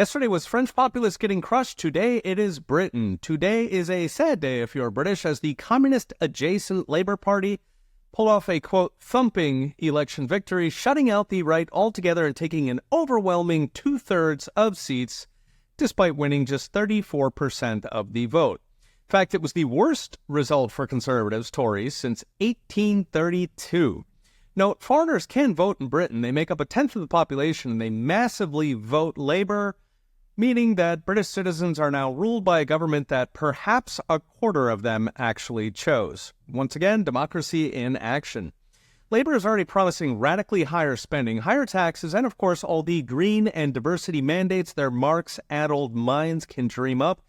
Yesterday was French populists getting crushed. Today it is Britain. Today is a sad day if you're British, as the communist-adjacent Labour Party pulled off a, quote, thumping election victory, shutting out the right altogether and taking an overwhelming two-thirds of seats, despite winning just 34% of the vote. In fact, it was the worst result for Conservatives, Tories, since 1832. Note, foreigners can vote in Britain. They make up a tenth of the population, and they massively vote Labour, meaning that British citizens are now ruled by a government that perhaps a quarter of them actually chose. Once again, democracy in action. Labour is already promising radically higher spending, higher taxes, and of course all the green and diversity mandates their Marx-addled minds can dream up.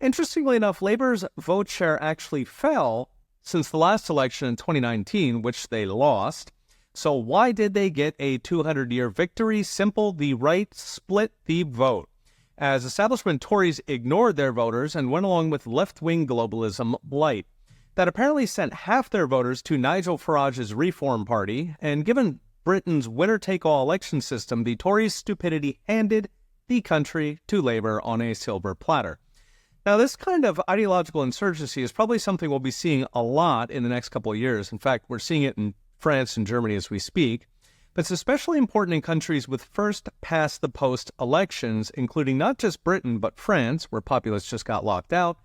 Interestingly enough, Labour's vote share actually fell since the last election in 2019, which they lost. So why did they get a 200-year victory? Simple, the right split the vote, as establishment Tories ignored their voters and went along with left-wing globalism light. That apparently sent half their voters to Nigel Farage's Reform Party, and given Britain's winner-take-all election system, the Tories' stupidity handed the country to Labour on a silver platter. Now, this kind of ideological insurgency is probably something we'll be seeing a lot in the next couple of years. In fact, we're seeing it in France and Germany as we speak, but it's especially important in countries with first-past-the-post elections, including not just Britain, but France, where populists just got locked out,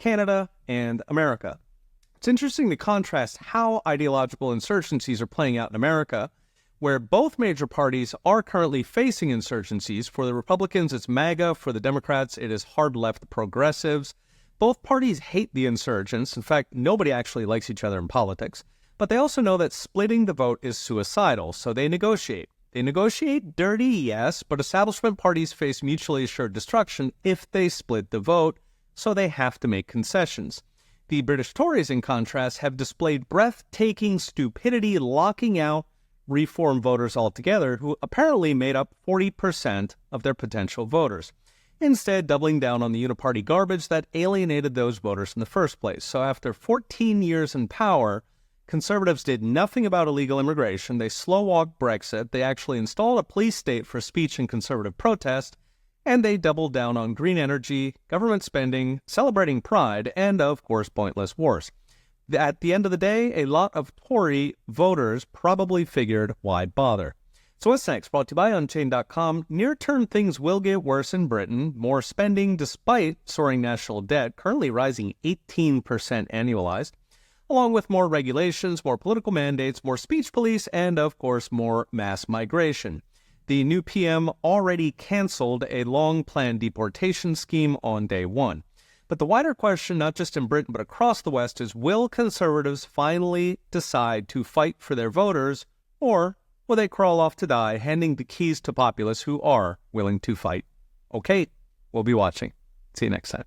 Canada, and America. It's interesting to contrast how ideological insurgencies are playing out in America, where both major parties are currently facing insurgencies. For the Republicans, it's MAGA. For the Democrats, it is hard-left progressives. Both parties hate the insurgents. In fact, nobody actually likes each other in politics. But they also know that splitting the vote is suicidal, so they negotiate. They negotiate dirty, yes, but establishment parties face mutually assured destruction if they split the vote, so they have to make concessions. The British Tories, in contrast, have displayed breathtaking stupidity, locking out Reform voters altogether, who apparently made up 40% of their potential voters, instead doubling down on the uniparty garbage that alienated those voters in the first place. So after 14 years in power, Conservatives did nothing about illegal immigration. They slow-walked Brexit. They actually installed a police state for speech and conservative protest, and they doubled down on green energy, government spending, celebrating pride, and, of course, pointless wars. At the end of the day, a lot of Tory voters probably figured, why bother? So what's next? Brought to you by Unchained.com. Near-term things will get worse in Britain. More spending despite soaring national debt, currently rising 18% annualized, along with more regulations, more political mandates, more speech police, and, of course, more mass migration. The new PM already canceled a long-planned deportation scheme on day one. But the wider question, not just in Britain but across the West, is will Conservatives finally decide to fight for their voters, or will they crawl off to die, handing the keys to populists who are willing to fight? Okay, we'll be watching. See you next time.